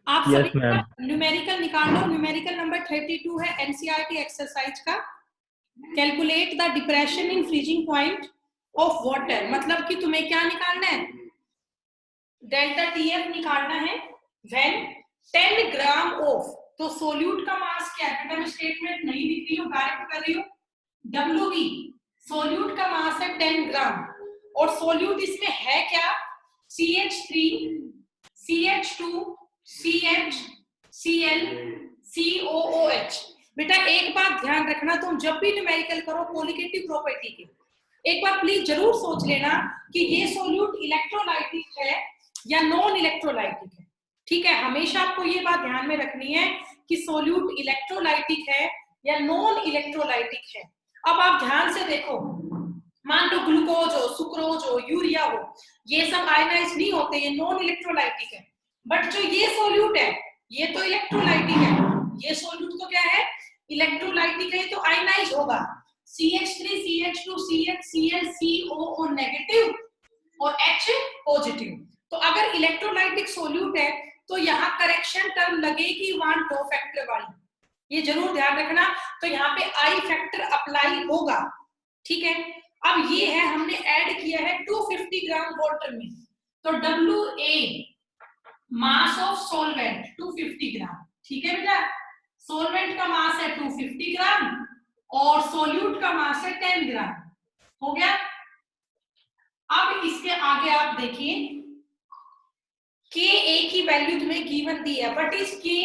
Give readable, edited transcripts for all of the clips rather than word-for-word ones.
आप यस सभी ma'am. Numerical निकाल लो। न्यूमेरिकल नंबर 32 है एनसीईआरटी एक्सरसाइज का। Calculate the depression in freezing point of water. मतलब कि तुम्हें क्या निकालना है, डेल्टा टीएफ निकालना है व्हेन 10 ग्राम ऑफ, तो सोल्यूट का मास क्या है बेटा, मैं स्टेटमेंट नहीं लिख रही हूँ, डायरेक्ट कर रही हूँ। डब्ल्यूबी सोल्यूट का मास है 10 ग्राम और सोल्यूट इसमें है क्या, CH3 CH2 CH Cl COOH। बेटा एक बात ध्यान रखना, तुम जब भी न्यूमेरिकल करो कोलिगेटिव प्रॉपर्टी के, एक बार प्लीज जरूर सोच लेना कि ये सोल्यूट इलेक्ट्रोलाइटिक है या नॉन इलेक्ट्रोलाइटिक है। ठीक है, हमेशा आपको ये बात ध्यान में रखनी है कि सोल्यूट इलेक्ट्रोलाइटिक है या नॉन इलेक्ट्रोलाइटिक है। अब आप ध्यान से देखो, मान लो ग्लूकोज हो, सुक्रोज हो, यूरिया हो, ये सब आयनाइज नहीं होते, ये नॉन इलेक्ट्रोलाइटिक है। बट जो ये सोल्यूट है ये तो इलेक्ट्रोलाइटिक है, ये सोल्यूट तो क्या है, इलेक्ट्रोलाइटिक है, तो आयनाइज होगा। CH3 CH2 CH Cl COO negative और H पॉजिटिव। तो अगर इलेक्ट्रोलाइटिक सोल्यूट है तो यहाँ करेक्शन टर्म लगेगी 1-2 फैक्टर वाली, ये जरूर ध्यान रखना। तो यहाँ पे आई फैक्टर अप्लाई होगा। ठीक है, अब ये है हमने ऐड किया है 250 ग्राम वाटर में, तो WA मास ऑफ सॉल्वेंट 250 ग्राम। ठीक है बेटा, सॉल्वेंट का मास है 250 ग्राम और सोल्यूट का मास है 10 ग्राम। हो गया। अब इसके आगे आप देखिए, Ka की वैल्यू तुम्हें गिवन दी है, what is Ka,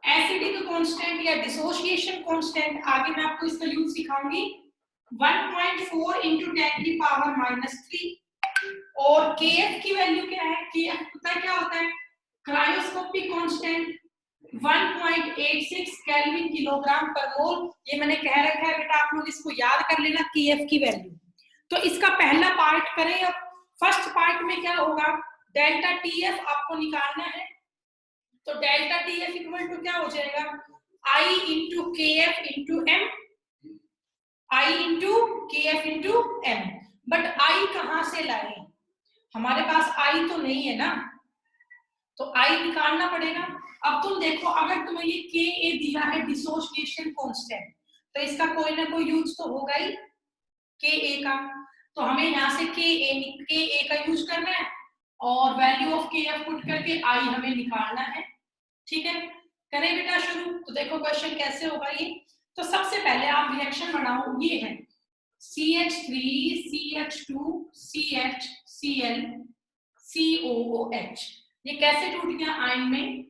acidic constant या डिसोसिएशन कांस्टेंट। आगे मैं आपको इसका यूज सिखाऊंगी। 1.4 into 10 की पावर -3 और Kf की वैल्यू क्या है, Kf पता है क्या होता है, क्रायोस्कोपिक कांस्टेंट 1.86 केल्विन किलोग्राम पर मोल। ये मैंने कह रखा है बेटा, आप लोग इसको याद कर लेना Kf की वैल्यू। तो इसका पहला पार्ट करें। अब फर्स्ट पार्ट में क्या होगा, डेल्टा टीएफ आपको निकालना है, तो डेल्टा टीएफ इक्वल टू क्या हो जाएगा, I into KF into M, I into KF into M। But I कहां से लाए, हमारे पास I तो नहीं है ना, तो I निकालना पड़ेगा। अब तुम देखो, अगर तुम्हें ये Ka दिया है डिसोसिएशन कांस्टेंट, तो इसका कोई ना कोई यूज तो होगा ही Ka का, तो हमें यहाँ से Ka का यूज करना है और वैल्यू ऑफ Kf पुट करके I हमें निकालना है। ठीक है, करें बेटा शुरू। तो देखो क्वेश्चन कैसे होगा ये। तो सबसे पहले आप रिएक्शन बनाओ, ये है CH3 CH2 CH Cl COOH। ये कैसे टूट गया आयन में,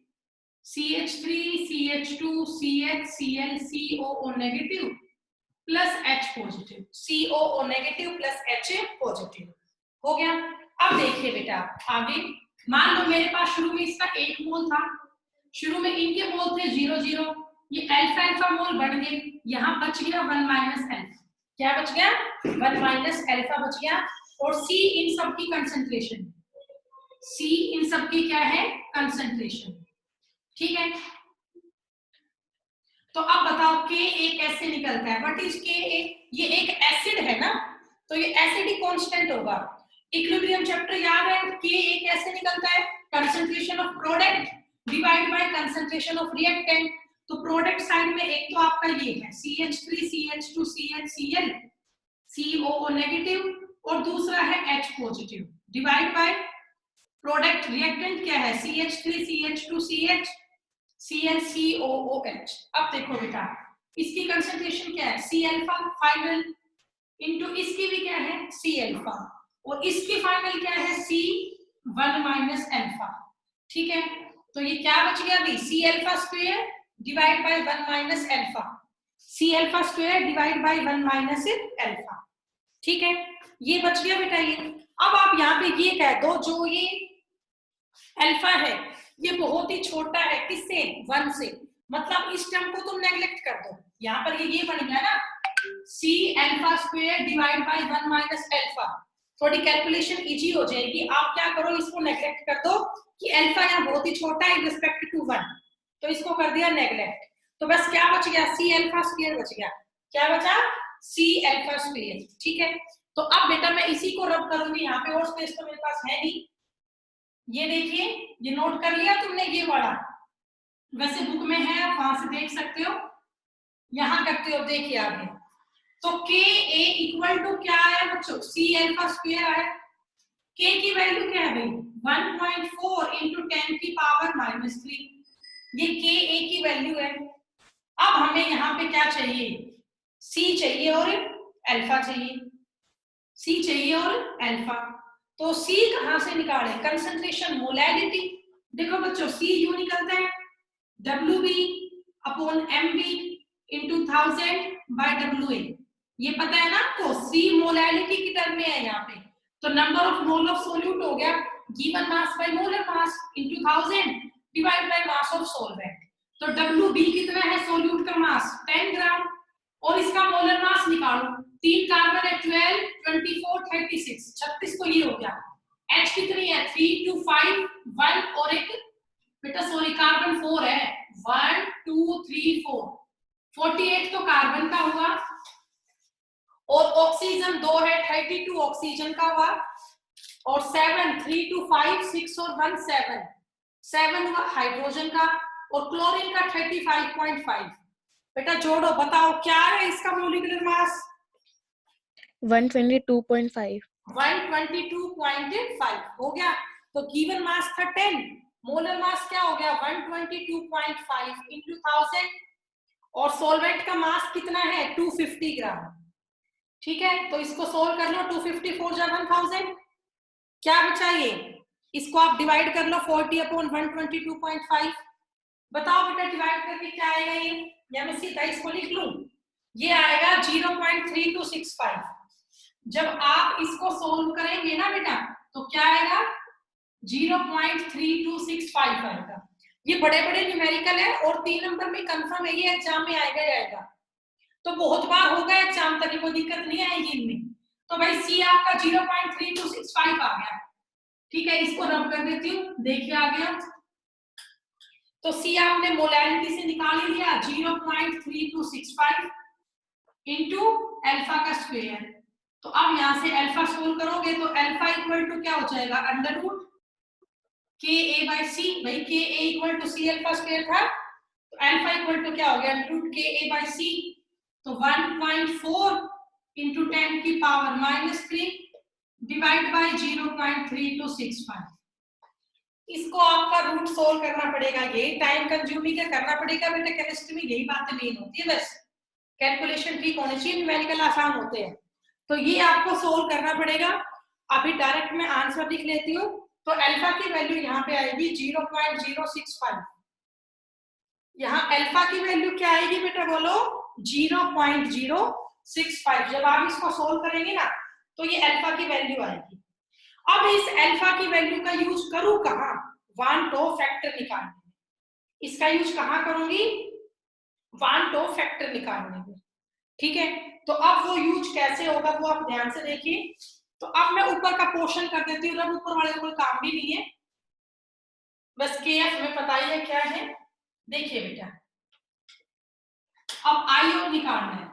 CH3 CH2 CH Cl COO negative plus H positive, COO negative plus H positive. हो गया। अब देखिए बेटा आगे, मान लो मेरे पास शुरू में इसका 1 मोल था, शुरू में इनके मोल थे 0-0, ये अल्फा अल्फा मोल बढ़ गए, यहाँ बच गया 1 माइनस अल्फा। क्या बच गया, 1 माइनस अल्फा बच गया। और C इन सब की कंसंट्रेशन, C इन सब की क्या है, कंसंट्रेशन। ठीक है, तो अब बताओ Ka कैसे निकलता है, व्हाट इज Ka, ये एक एसिड है ना, तो ये एसिडिक कांस्टेंट होगा। इक्विलिब्रियम चैप्टर याद है, Ka कैसे निकलता है, concentration of product divide by concentration of reactant. तो प्रोडक्ट साइड में एक तो आपका ये है CH3 CH2 CH Cl COO negative और दूसरा है H positive divide by product reactant क्या है CH3 CH2 CH Cl COOH। अब देखो बेटा इसकी कंसंट्रेशन क्या है C अल्फा फाइनल इंटू इसकी भी क्या है C अल्फा और इसकी फाइनल क्या है C 1 माइनस अल्फा। ठीक है, तो ये क्या बच गया अभी, C alpha square divide by 1 minus alpha, C alpha square divide by 1 minus alpha. ठीक है, ये बच गया बेटा ये। अब आप यहाँ पे ये कह दो, जो ये अल्फा है ये बहुत ही छोटा है, किससे, 1 से, मतलब इस टर्म को तुम नेग्लेक्ट कर दो। यहाँ पर ये बन गया ना C alpha square divide by 1 minus alpha, थोड़ी कैलकुलेशन इजी हो जाएगी। आप क्या करो, इसको नेग्लेक्ट कर दो कि अल्फा यहाँ बहुत ही छोटा है इन रिस्पेक्ट टू 1, तो इसको कर दिया नेग्लेक्ट। तो बस क्या बच गया, C अल्फा स्क्वायर बच गया। क्या बचा, C अल्फा स्क्वायर। ठीक है, तो अब बेटा मैं इसी को रब करूंगी, यहाँ पे और स्पेस तो मेरे पास है नहीं, ये देखिए, ये नोट कर लिया तुमने ये वाला, वैसे बुक में है, आप वहां से देख सकते हो, यहां करते हो, देखिए आगे। तो के ए इक्वल टू क्या है बच्चों, सी अल्फा स्क्वायर है। के की वैल्यू क्या है भाई, 1.4 इंटू 10 की पावर -3, ये के ए की वैल्यू है। अब हमें यहाँ पे क्या चाहिए, सी चाहिए और अल्फा चाहिए, सी चाहिए और अल्फा। तो सी कहां से निकाले, कंसंट्रेशन मोलैलिटी, देखो बच्चों सी यू निकलता है WB upon MB into 1000 by WA, ये पता है ना आपको, सी मोलैलिटी की टर्म में है यहाँ पे। तो number of mole of solute हो गया given mass by molar mass into 1000 divide by mass of solvent. तो WB कितना है सोल्यूट का मास 10 ग्राम, और इसका मोलर मास निकालो, 3 कार्बन है 12 24 36, 36 तो ये हो गया। H कितनी है 3 2 5 1, और एक बेटा सॉरी कार्बन 4 है 1 2 3 4, 48 तो कार्बन का हुआ, और ऑक्सीजन 2 है 32 ऑक्सीजन का हुआ, और 7 3 2 5 6 और 1 7, 7 हुआ हाइड्रोजन का, और क्लोरीन का 35.5। बेटा जोड़ो, बताओ क्या है इसका मोलिकुलर मास 122.5। 122.5 हो गया। तो गिवन मास था 10, मोलर मास क्या हो गया 122.5 इंटू 1000, और सॉल्वेंट का मास कितना है 250 ग्राम। ठीक है, तो इसको सोल्व कर लो, 254 जा 1000, क्या बचा ये, इसको आप डिवाइड कर लो 40 अपॉन 122.5, बताओ बेटा डिवाइड करके क्या आएगा ये, या मैं सीधा इसको लिख लूं, ये आएगा 0.3265। जब आप इसको सोल्व करेंगे ना बेटा तो क्या आएगा 0.3265 आएगा। ये बड़े बड़े न्यूमेरिकल है और 3 नंबर में कंफर्म है, ये एग्जाम में आएगा ही आएगा, तो बहुत बार होगा एग्जाम तक, कोई दिक्कत नहीं आएगी इनमें। तो भाई सी आपका 0.3265 आ गया। ठीक है, इसको रब कर देती हूँ, देखिए आ गया। तो सी आपने मोलैलिटी से निकाल ही लिया 0.3265 इंटू अल्फा का स्क्वायर। तो अब यहां से अल्फा सोल्व करोगे तो अल्फा इक्वल टू क्या हो जाएगा अंडर रूट के ए बाई सी, भाई K a equal to C alpha square था, तो अल्फा इक्वल टू क्या हो गया अंडर रूट के ए बाई सी। तो 1.4 इंटू 10 की पावर -3 डिवाइड बाई 0.3265। इसको आपका रूट सोल्व करना पड़ेगा, यही टाइम कंज्यूमिंग है, करना पड़ेगा बेटा, केमिस्ट्री में यही बातें मेन होती है, बस कैलकुलेशन ठीक होनी चाहिए, न्यूमेरिकल आसान होते हैं। तो ये आपको सोल्व करना पड़ेगा। अभी डायरेक्ट मैं आंसर लिख लेती हूँ। तो अल्फा की वैल्यू यहाँ पे आएगी 0.065, यहाँ अल्फा की वैल्यू क्या आएगी बेटा बोलो 0.065। जब आप इसको सोल्व करेंगे ना तो ये अल्फा की वैल्यू आएगी। अब इस अल्फा की वैल्यू का यूज करूं कहां, वन टो फैक्टर निकालने में, इसका यूज कहां करूंगी वन टो फैक्टर निकालने में। ठीक है, तो अब वो यूज कैसे होगा वो आप ध्यान से देखिए। तो अब मैं ऊपर का पोर्शन कर देती हूँ, अब ऊपर वाले कोई काम भी नहीं है, बस के एफ हमें पता ही है क्या है। देखिए बेटा अब आयन निकालना है,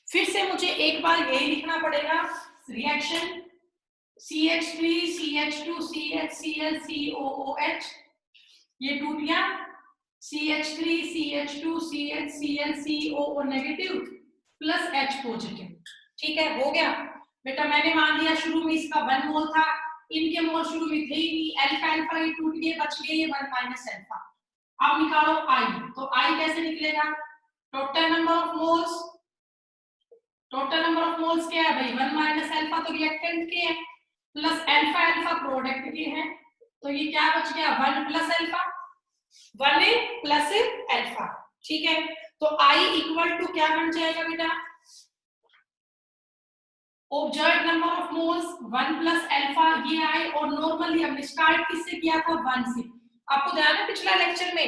फिर से मुझे एक बार यही लिखना पड़ेगा reaction CH3 CH2 CHCl COOH, ये टूट गया CH3 CH2 CHCl COO negative plus H positive. ठीक है, हो गया बेटा, मैंने मान लिया शुरू में इसका 1 मोल था, इनके मोल शुरू में थे ही नहीं, अल्फा अल्फा ये टूट गए, बच गए ये 1 माइनस अल्फा। अब निकालो I, तो I कैसे निकलेगा, total number of moles, total number of moles क्या है भाई 1 माइनस अल्फा तो रिएक्टेंट के है, प्लस अल्फा अल्फा प्रोडक्ट के हैं, तो ये क्या बच गया 1 प्लस अल्फा, 1 प्लस अल्फा। ठीक है, तो I इक्वल टू क्या बन जाएगा बेटा, observed number of moles 1 plus alpha, ये I, और नॉर्मली हमने स्टार्ट किससे किया था 1 से, आपको ध्यान है पिछला लेक्चर में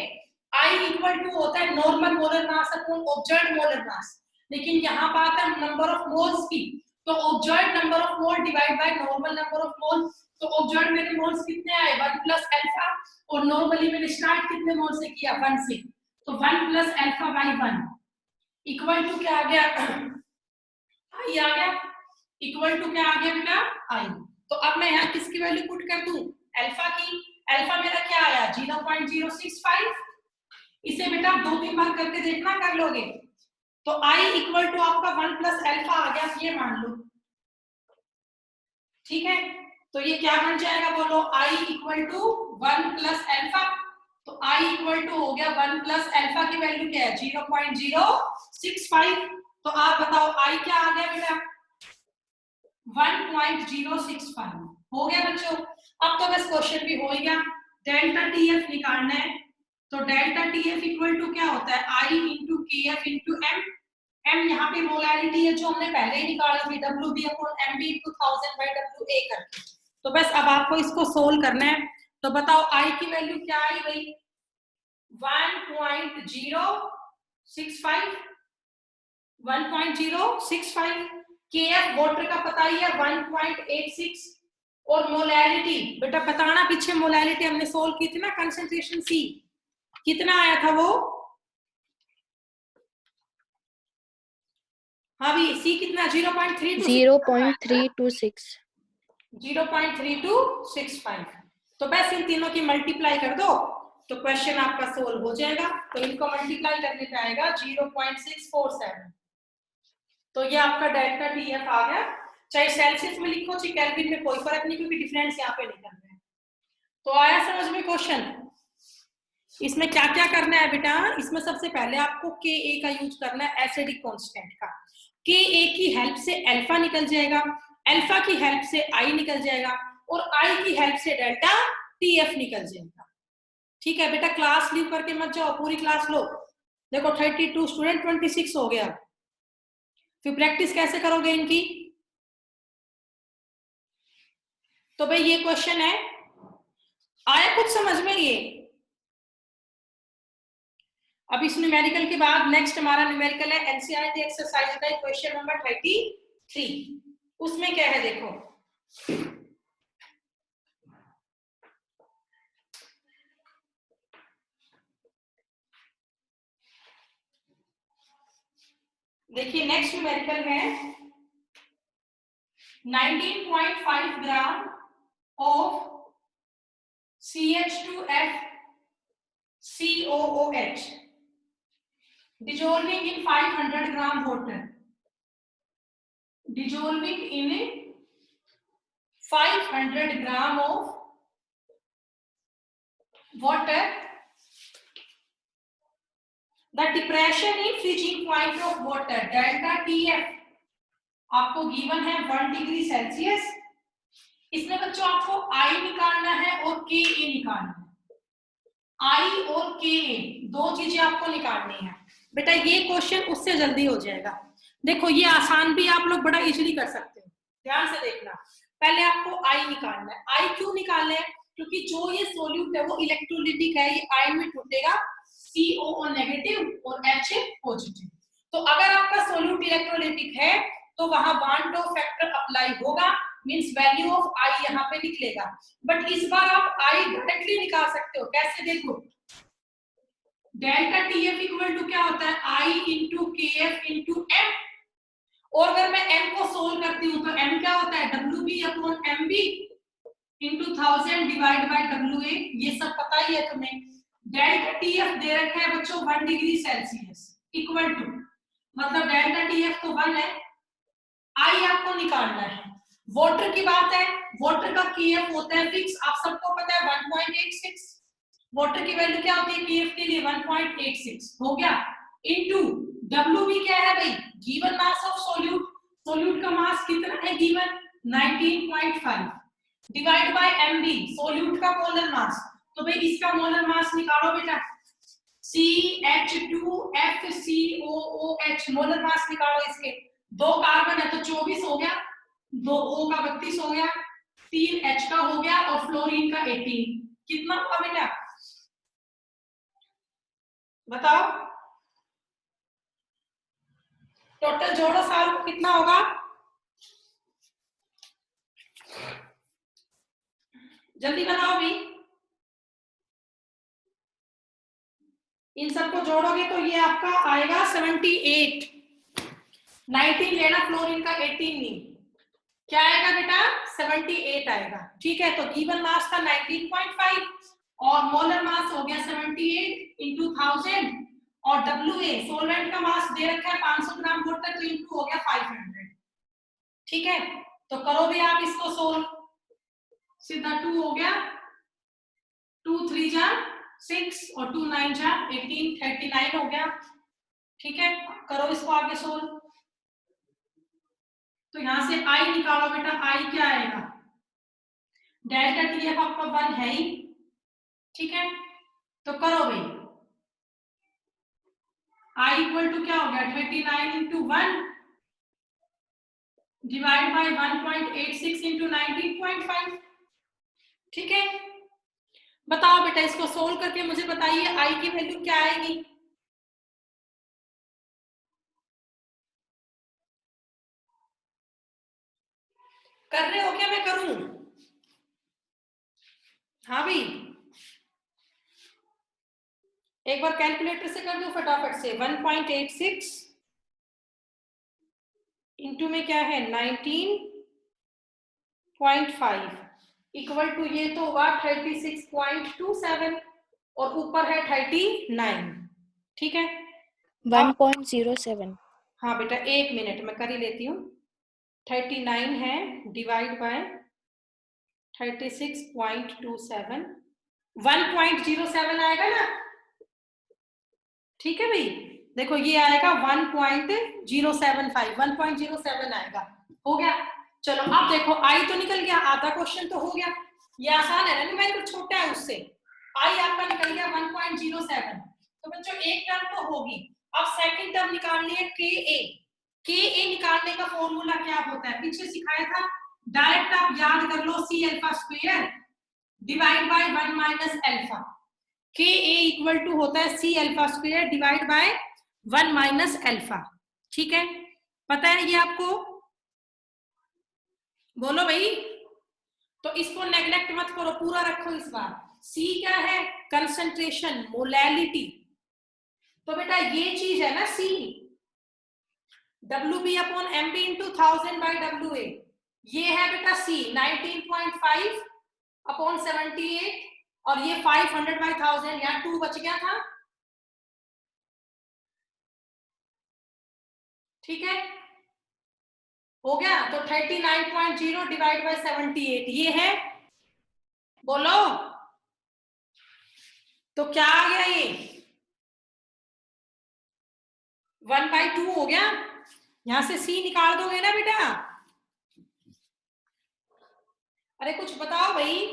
I इक्वल टू होता है normal molar mass upon observed molar mass, लेकिन यहाँ बात है नंबर ऑफ मोल्स की, तो observed number of mole divide by normal number of mole. तो ऑब्जर्व्ड मेरे मोल्स कितने आए 1 प्लस अल्फा, और नॉर्मली मैंने स्टार्ट कितने मोल से किया 1 से, तो 1 plus alpha by 1 equal to क्या आ गया I आ गया। इक्वल टू क्या आ गया बेटा आई। तो अब मैं यहाँ किसकी वैल्यू पुट कर दूं, अल्फा की। अल्फा मेरा क्या आया 0.065। इसे बेटा 2-3 बार करके देखना, कर लोगे तो आई इक्वल टू आपका 1 प्लस अल्फा आ गया, ये मान लो, ठीक है। तो ये क्या बन जाएगा बोलो, I equal to 1 plus alpha. तो आई इक्वल टू हो गया 1 प्लस अल्फा की वैल्यू क्या है 0.065। तो आप बताओ आई क्या आ गया बेटा 1.065 हो गया बच्चों। अब तो बस क्वेश्चन भी हो ही गया, डेल्टा टीएफ निकालना है। तो डेल्टा टीएफ इक्वल टू क्या होता है आई इंटू के एफ इंटू एम। एम यहाँ पे मोलैरिटी है जो हमने पहले ही निकाली थी, W B upon M B into 1000 by W A करके। तो बस अब आपको इसको सोल्व करना है। तो बताओ आई की वैल्यू क्या आई भाई 1.065 1.065। केएफ वाटर का पता ही है 1.86 और मोलैरिटी बेटा बताना, पीछे मोलैरिटी हमने सोल्व की थी ना, कंसंट्रेशन सी कितना आया था वो, हाँ भी सी कितना 0.326 तो बस इन तीनों की मल्टीप्लाई कर दो तो क्वेश्चन आपका सोल्व हो जाएगा। तो इनको मल्टीप्लाई करने पे आएगा 0.647। तो ये आपका डेल्टा टीएफ आ गया, चाहे सेल्सियस में लिखो चाहे केल्विन में, कोई फर्क नहीं क्योंकि डिफरेंस यहाँ पे नहीं करना है। तो आया समझ में क्वेश्चन। इसमें क्या क्या करना है बेटा, इसमें सबसे पहले आपको के ए का यूज करना है एसिडिक कांस्टेंट का। के ए की हेल्प से अल्फा निकल जाएगा, अल्फा की हेल्प से आई निकल जाएगा और आई की हेल्प से डेल्टा टीएफ निकल जाएगा। ठीक है बेटा, क्लास लीव करके मत जाओ, पूरी क्लास लो। देखो 32 स्टूडेंट 26 हो गया, फिर प्रैक्टिस कैसे करोगे इनकी। तो भाई ये क्वेश्चन है, आया कुछ समझ में ये। अब इस न्यूमेरिकल के बाद नेक्स्ट हमारा न्यूमेरिकल है एनसीईआरटी एक्सरसाइज का क्वेश्चन नंबर 33। उसमें क्या है देखो, देखिए नेक्स्ट न्यूमेरिकल है 19.5 gram of CH2FCOOH dissolving in 500 gram water, dissolving in 500 gram of water, the depression in freezing point of water delta TF आपको गिवन है 1 डिग्री सेल्सियस। इसमें बच्चों आपको आई निकालना है और के ए निकालना है। आई और के ए दो चीजें आपको निकालनी है बेटा। ये क्वेश्चन उससे जल्दी हो जाएगा। देखो ये आसान भी आप लोग बड़ा इजीली कर सकते हो, ध्यान से देखना। पहले आपको आई निकालना है। आई क्यों निकालना है, क्योंकि जो ये सोल्यूट है वो इलेक्ट्रोलिटिक है, ये आयन में टूटेगा CO नेगेटिव और H पॉजिटिव। तो अगर आपका सोल्यूट इलेक्ट्रोलिटिक है तो वहां वान डो फैक्टर अप्लाई होगा, मींस वैल्यू ऑफ आई यहाँ पे निकलेगा। बट इस बार आप आई डायरेक्टली निकाल सकते हो, कैसे देखो, डेल्टा टीएफ इक्वल टू क्या होता है आई इंटू के एफ इंटू एम, और अगर मैं एम को सोल्व करती हूँ तो एम क्या होता है W B upon M B into 1000 divide by W A, ये सब पता ही है तुम्हें। डेल्टा टीएफ दे रखा है बच्चों 1 डिग्री सेल्सियस इक्वल टू, मतलब डेल्टा टीएफ तो 1 है, आई आपको निकालना है। वाटर की बात है, वाटर का केएफ होता है फिक्स, आप सबको पता है 1.86। वाटर की वैल्यू क्या होती है केएफ के लिए 1.86 हो गया, इनटू डब्ल्यू भी क्या है भाई given mass of solute, solute का मास कितना है given 19.5 divide by MB solute का मोलर मास। तो भाई इसका मोलर मास निकालो बेटा, CH2FCOOH मोलर मास निकालो इसके। 2 कार्बन है तो 24 हो गया, 2 O का 32 हो गया, 3 H का हो गया और फ्लोरीन का 18। कितना हुआ बेटा बताओ, टोटल जोड़ो साल को कितना होगा, जल्दी बनाओ भी। इन सबको जोड़ोगे तो ये आपका आएगा 78। 19 लेना फ्लोरीन का 18 नहीं। क्या आएगा बेटा 78 आएगा। ठीक है, तो गिवन मास था 19.5 और मोलर मास हो गया 78 इंटू 1000 और WA सोलवेंट का मास दे रखा है 500 ग्राम वाटर, तो इंटू हो गया 500। ठीक है, तो करो भी आप इसको सोल्व, सीधा 2 हो गया, 2 3 जा 6 और 2 9 जा 18, 39 हो गया। ठीक है, करो इसको आगे सोल्व। तो यहां से आई निकालो बेटा, आई क्या आएगा, डेल्टा TF आपका 1 है ही। ठीक है, तो करो भाई, आई इक्वल टू क्या हो गया 39 इंटू 1 डिवाइड बाय 1.86 इंटू 19.5। ठीक है, बताओ बेटा इसको सोल्व करके मुझे बताइए आई की वैल्यू क्या आएगी। कर रहे हो क्या, मैं करूं? हाँ भाई, एक बार कैलकुलेटर से कर दो फटाफट से। 1.86 इंटू में क्या है 19.5 इक्वल टू ये तो होगा 36.27 और ऊपर है 39। ठीक है, 1.07। हाँ बेटा एक मिनट मैं कर ही लेती हूँ। 39 है डिवाइड बाय 36.27 1.07 आएगा ना। ठीक है भाई, देखो ये आएगा 1.075 1.07 आएगा। हो गया, चलो अब देखो आई तो निकल गया, आधा क्वेश्चन तो हो गया। ये आसान है ना, मैं कुछ छोटा है उससे। आई आपका निकल गया 1.07, तो बच्चों एक टर्म तो होगी। अब सेकंड टर्म निकालनी है के ए निकालने का फॉर्मूला क्या होता है, पीछे सिखाया था, डायरेक्ट आप याद कर लो C alpha square divide by 1 minus alpha. K a equal to होता है C alpha square divide by 1 minus alpha. ठीक है, पता है ये आपको, बोलो भाई। तो इसको नेग्लेक्ट मत करो, पूरा रखो इस बार। सी क्या है, कंसंट्रेशन मोलैलिटी। तो बेटा ये चीज है ना सी, WB upon MB into 1000 by WA, ये है बेटा सी 19.5 अपॉन 78 और ये 500 बाई 1000, यहाँ 2 बच गया था। ठीक है, हो गया, तो 39.0 डिवाइड बाय 78 ये है, बोलो तो क्या आ गया, ये 1/2 हो गया। यहां से सी निकाल दोगे ना बेटा, अरे कुछ बताओ भाई।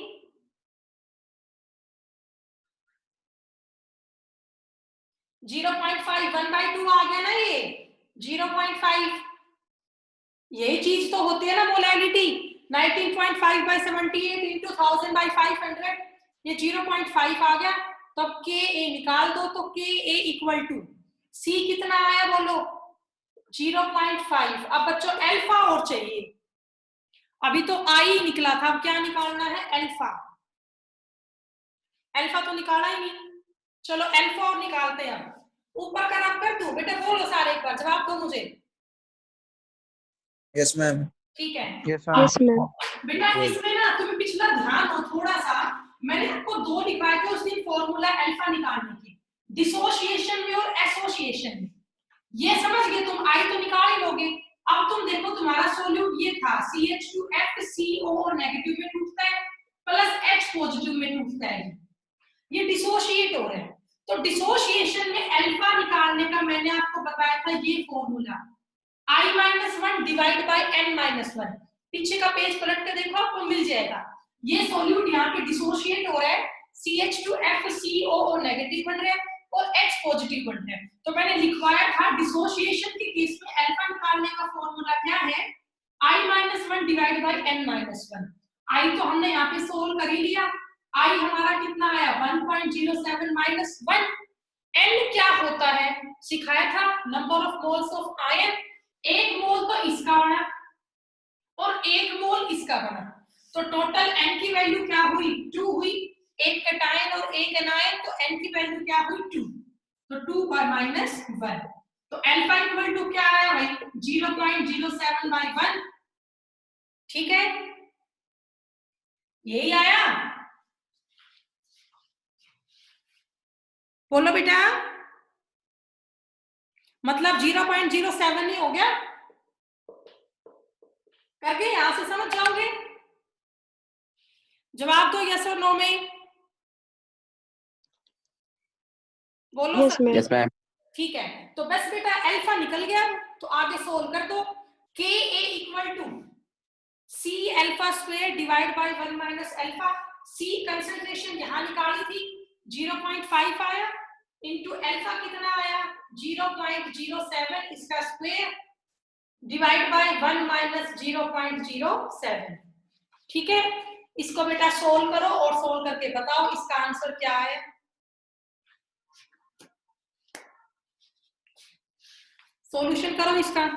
0.5 1/2 आ गया ना ये 0.5, यही चीज तो होती है ना मोलैलिटी। 19.5 बाई 78 इंटू 1000 बाई 500, ये 0.5 आ गया। तो अब के ए निकाल दो, तो के ए इक्वल टू सी कितना आया बोलो 0.5। अब बच्चों अल्फा और चाहिए, अभी तो आई निकला था, अब क्या निकालना है अल्फा। अल्फा तो निकाला ही नहीं, चलो अल्फा और निकालते हैं। अब ऊपर का नाम कर दूं बेटा, बोलो सारे एक बार, जवाब दो मुझे। Yes ma'am. ठीक है, यस मैम। बेटा इसमें ना तुम्हें पिछला ध्यान हो थोड़ा सा, मैंने आपको 2 लिखवाए थे उस दिन फॉर्मूला अल्फा निकालने के, डिसोसिएशन में और एसोसिएशन में। ये समझ गए तुम, आई तो निकाल ही लोगे। अब तुम देखो तुम्हारा सोल्यूट ये था CH2FCO नेगेटिव में टूटता है प्लस H पॉजिटिव में टूटता है, ये डिसोशिएट हो रहे हैं। तो डिसोसिएशन में अल्फा निकालने का मैंने आपको बताया था ये formula I-1 divide by N-1। पीछे का पेज पलट के देखो आपको मिल जाएगा। ये सॉल्यूट यहाँ पे डिसोशिएट हो रहा है, CH2FCO नेगेटिव बन रहा है और H पॉजिटिव बन रहा है। तो मैंने लिखवाया था डिसोसिएशन के केस में अल्फा निकालने का फॉर्मूला क्या है, I-1 divide by N-1। I तो हमने यहाँ पे सोल्व कर ही लिया, I हमारा कितना आया 1.07 माइनस 1। N क्या होता है सिखाया था, number of moles of ion. एक मोल तो इसका बना और एक मोल इसका बना, तो टोटल N की वैल्यू क्या हुई 2 हुई, एक कैटायन और एक एनायन, तो N की वैल्यू क्या हुई 2, तो 2 बाय माइनस 1। तो अल्फा इक्वल टू क्या आया भाई 0.07 बाय 1। ठीक है, यही आया, बोलो बेटा, मतलब 0.07 ही हो गया, करके यहां से समझ जाओगे। जवाब दो यस और नो में, बोलो Yes, ma'am. Yes ma'am. ठीक है, तो बस बेटा अल्फा निकल गया, तो आगे सोल्व कर दो। K a equal to C alpha square divide by 1 minus alpha. C concentration यहां निकाली थी, 0.5 आया, इनटू अल्फा कितना आया 0.07, इसका स्क्वायर डिवाइड बाय 1 माइनस 0.07। ठीक है, इसको बेटा सोल्व करो और सोल्व करके बताओ इसका आंसर क्या है। सॉल्यूशन करो इसका।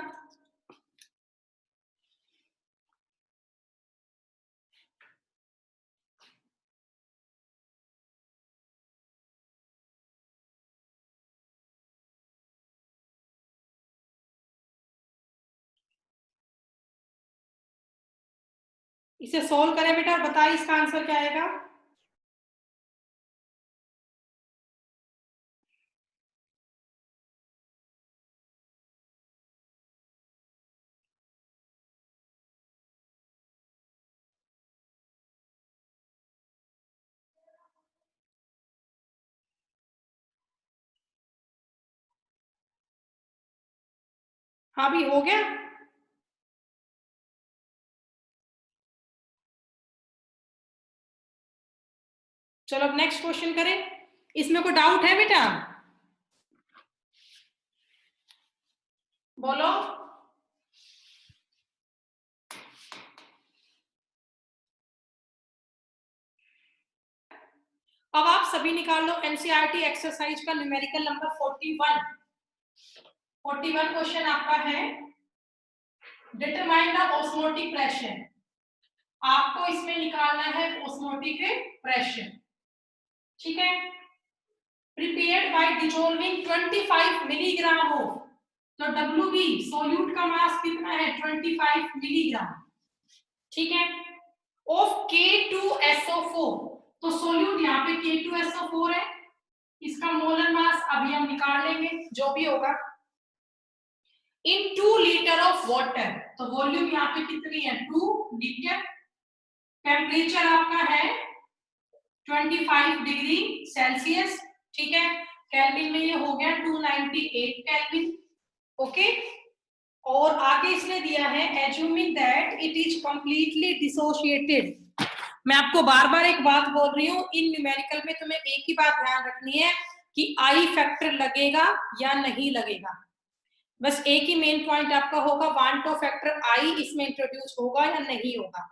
इसे सोल्व करें बेटा और बताइए इसका आंसर क्या आएगा। हाँ भी हो गया। चलो अब नेक्स्ट क्वेश्चन करें। इसमें कोई डाउट है बेटा, बोलो। अब आप सभी निकाल लो एनसीईआरटी एक्सरसाइज का न्यूमेरिकल नंबर 41। 41 क्वेश्चन आपका है, डिटरमाइन द ऑस्मोटिक प्रेशर। आपको इसमें निकालना है ऑस्मोटिक प्रेशर, ठीक है। Prepared by dissolving 25 milligram of, तो WB सोल्यूट का मास कितना है 25 मिलीग्राम, ठीक है, ऑफ K2SO4। तो सोल्यूट यहाँ पे K2SO4 है, इसका मोलर मास अभी हम निकाल लेंगे जो भी होगा, इन 2 लीटर ऑफ वाटर। तो वॉल्यूम यहाँ पे कितनी है 2 लीटर। टेम्परेचर आपका है 25 डिग्री सेल्सियस, ठीक है। केल्विन में ये हो गया 298 केल्विन, ओके। और आगे इसने दिया है assuming that it is completely dissociated. मैं आपको बार बार एक बात बोल रही हूँ, इन न्यूमेरिकल में तुम्हें एक ही बात ध्यान रखनी है कि आई फैक्टर लगेगा या नहीं लगेगा। बस एक ही मेन पॉइंट आपका होगा, वान टू फैक्टर आई इसमें इंट्रोड्यूस होगा या नहीं होगा।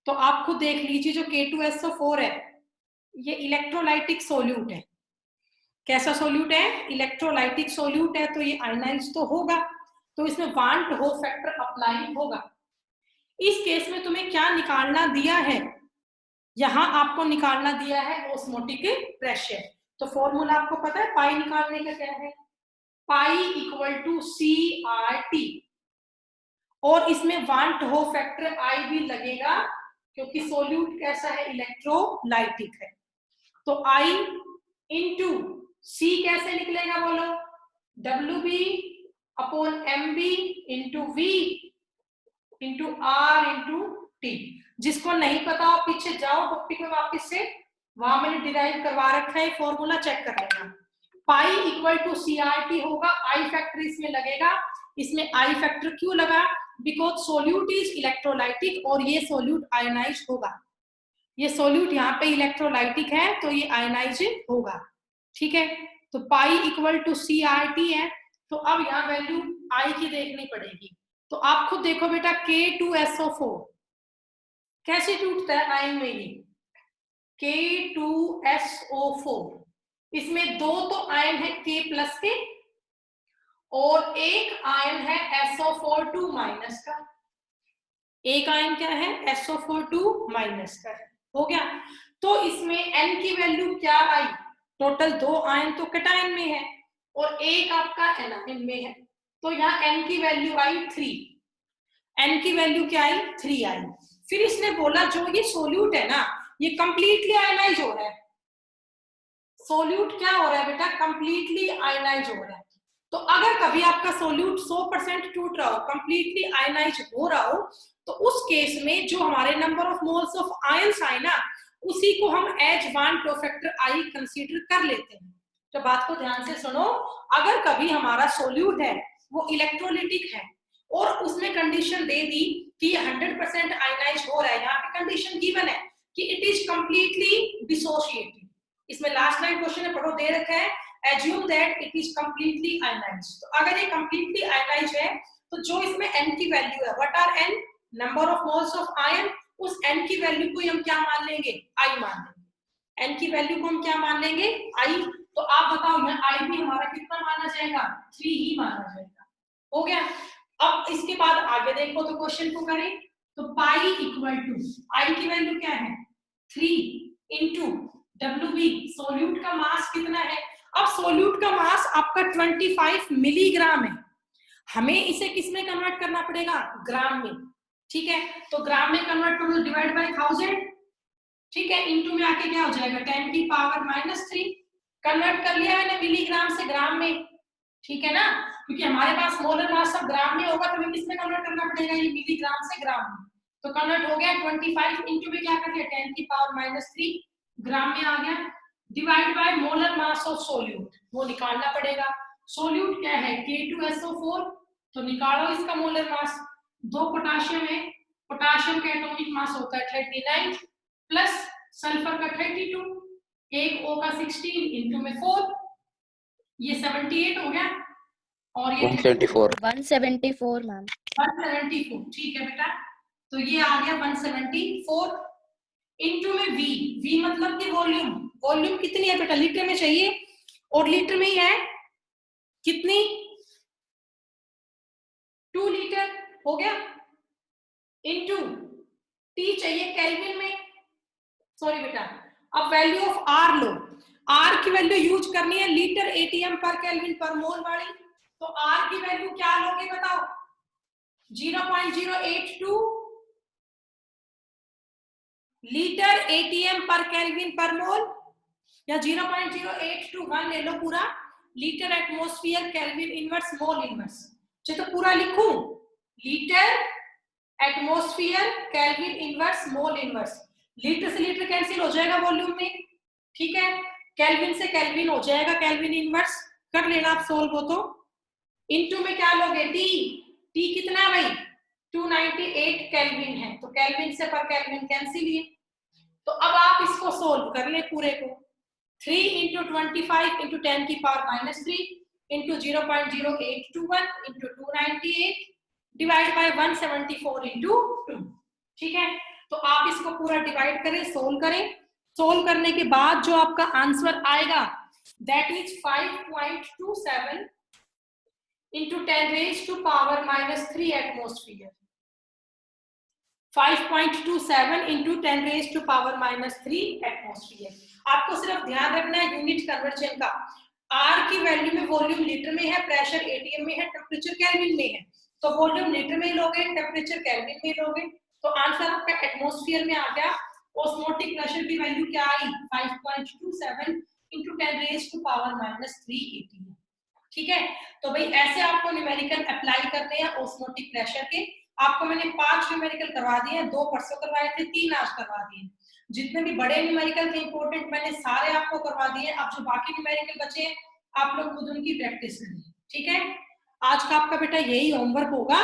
तो आप खुद देख लीजिए, जो K2SO4 है ये इलेक्ट्रोलाइटिक सोल्यूट है। कैसा सोल्यूट है, इलेक्ट्रोलाइटिक सोल्यूट है, तो ये आयनाइज तो होगा, तो इसमें वान टू फैक्टर अप्लाई होगा। इस केस में तुम्हें क्या निकालना दिया है, यहां आपको निकालना दिया है ऑस्मोटिक प्रेशर। तो फॉर्मूला आपको पता है पाई निकालने का क्या है, पाई इक्वल टू CRT, और इसमें वान टू फैक्टर आई भी लगेगा क्योंकि सोल्यूट कैसा है इलेक्ट्रोलाइटिक है। तो I इंटू C कैसे निकलेगा बोलो, WB upon MB into V into R into T। जिसको नहीं पता हो पीछे जाओ टॉपिक में वापस से, वहां मैंने डिराइव करवा रखा है, फॉर्मूला चेक कर लेना। पाई इक्वल टू CRT होगा, आई फैक्टर इसमें लगेगा। इसमें आई फैक्टर क्यों लगा, बिकॉज सोल्यूट इज इलेक्ट्रोलाइटिक और ये सोल्यूट आयनाइज होगा। ये सोल्यूट यहाँ पे इलेक्ट्रोलाइटिक है तो ये आयनाइज होगा, ठीक है। तो पाई इक्वल टू CRT है, तो अब यहाँ वैल्यू आई की देखनी पड़ेगी। तो आप खुद देखो बेटा, K2SO4 कैसे टूटता है आयन में, ये K2SO4, इसमें दो तो आयन है K प्लस के और एक आयन है SO4 माइनस का। एक आयन क्या है SO4 माइनस का है, हो गया। तो इसमें N की वैल्यू क्या आई, टोटल दो आयन तो कैटायन में है और एक आपका एनायन में है, तो यहाँ N की वैल्यू आई 3। n की वैल्यू क्या आई 3 आई। फिर इसने बोला जो ये सोल्यूट है ना ये कंप्लीटली आयनाइज हो रहा है। सोल्यूट क्या हो रहा है बेटा कंप्लीटली आयनाइज हो रहा है। तो अगर कभी आपका सोल्यूट 100% टूट रहा हो कंप्लीटली आयनाइज हो रहा हो तो उस केस में जो हमारे number of moles of ions आए ना उसी को हम एज 1 फैक्टर आई कंसीडर कर लेते हैं। तो बात को ध्यान से सुनो, अगर कभी हमारा सोल्यूट है वो इलेक्ट्रोलिटिक है और उसने कंडीशन दे दी कि 100% आयनाइज हो रहा है, यहाँ पे कंडीशन गिवन है कि इट इज कंप्लीटली डिसोशिएटेड। इसमें लास्ट लाइन क्वेश्चन है, पढ़ो, दे रखा है assume that it is completely ionized। तो अगर ये completely ionized है तो जो इसमें n की वैल्यू है, what are n, number of moles of iron, उस n की वैल्यू को हम क्या मान लेंगे I मान लेंगे। n की वैल्यू को हम क्या मान लेंगे I। तो आप बताओ यहाँ I भी हमारा कितना माना जाएगा 3 ही माना जाएगा। हो गया। अब इसके बाद आगे देखो तो क्वेश्चन को करें तो पाई इक्वल टू I की वैल्यू क्या है 3 इंटू WB, सोल्यूट का मास कितना है। अब सोल्यूट का मास आपका 25 मिलीग्राम है, हमें इसे किसमें कन्वर्ट करना पड़ेगा ग्राम में। ठीक है, तो ग्राम में कन्वर्ट करो डिवाइड बाय 1000। ठीक है, इनटू में आके क्या हो जाएगा 10 की पावर -3। कन्वर्ट कर लिया मैंने मिलीग्राम से ग्राम में। ठीक है ना, क्योंकि हमारे पास मोलर मास सब ग्राम में होगा तो हमें किसमें कन्वर्ट करना पड़ेगा ये मिलीग्राम से ग्राम में। तो कन्वर्ट हो गया 25 इनटू में क्या कर दिया 10 की पावर -3 ग्राम में आ गया, divide by molar mass of solute, वो निकालना पड़ेगा। सोल्यूट क्या है K2SO4, तो निकालो इसका मोलर मास। 2 पोटाशियम है, पोटाशियम का एटॉमिक मास होता है 39 प्लस सल्फर का 32, एक O का 16 इनटू में 4, ये 78 हो गया और ये 174 मैम। 174। ठीक है बेटा, तो ये आ गया 174 इनटू में V मतलब कि वॉल्यूम। वॉल्यूम कितनी है बेटा लीटर में चाहिए और लीटर में ही है कितनी 2 लीटर हो गया, इनटू T चाहिए केल्विन में। सॉरी बेटा, अब value of R low, R की वैल्यू यूज करनी है लीटर ATM पर केल्विन पर मोल वाली। तो R की वैल्यू क्या लोगे बताओ 0.082 लीटर ATM पर केल्विन पर मोल, या 0.0821 ले लो पूरा litre atmosphere kelvin inverse mole inverse. तो पूरा लिखूं litre atmosphere kelvin inverse mole inverse. Litre से लीटर कैंसिल हो जाएगा वॉल्यूम में। ठीक है, केल्विन से केल्विन हो जाएगा केल्विन इनवर्स, कर लेना आप सोल्व हो तो। इनटू में क्या लोगे टी कितना भाई 298 केल्विन है, तो केल्विन से पर केल्विन कैंसिल ही। तो अब आप इसको सोल्व कर ले पूरे को, 3 इंटू 25 इंटू 10 की power -3 into 0.0821 into 298 divide by 174 into 2। ठीक है, तो आप इसको पूरा डिवाइड करें, सोल्व करें। सोल्व करने के बाद जो आपका आंसर आएगा that is 5.27 into 10 raise to power -3 atmosphere. 5.27 into 10 raise to power -3 atmosphere. आपको सिर्फ ध्यान रखना है यूनिट कन्वर्जन का। R की वैल्यू में वॉल्यूम लीटर में है, प्रेशर ATM में है, टेम्परेचर केल्विन में है, तो वॉल्यूम लीटर में लोगे, टेम्परेचर केल्विन में लोगे, तो आंसर आपका एटमॉस्फेयर में आ गया। ऑस्मोटिक प्रेशर की वैल्यू क्या आई 5.27 into 10 raise to power -3 ATM। ठीक है, तो भाई ऐसे आपको न्यूमेरिकल अप्लाई करते हैं ऑस्मोटिक प्रेशर के। आपको मैंने 5 न्यूमेरिकल करवा दिए हैं, 2 परसों करवाए थे, 3 आज करवा दिए। जितने भी बड़े न्यूमेरिकल थे इंपॉर्टेंट मैंने सारे आपको करवा दिए। अब जो बाकी न्यूमेरिकल बचे आप लोग खुद उनकी प्रैक्टिस करें। ठीक है, आज का आपका बेटा यही होमवर्क होगा।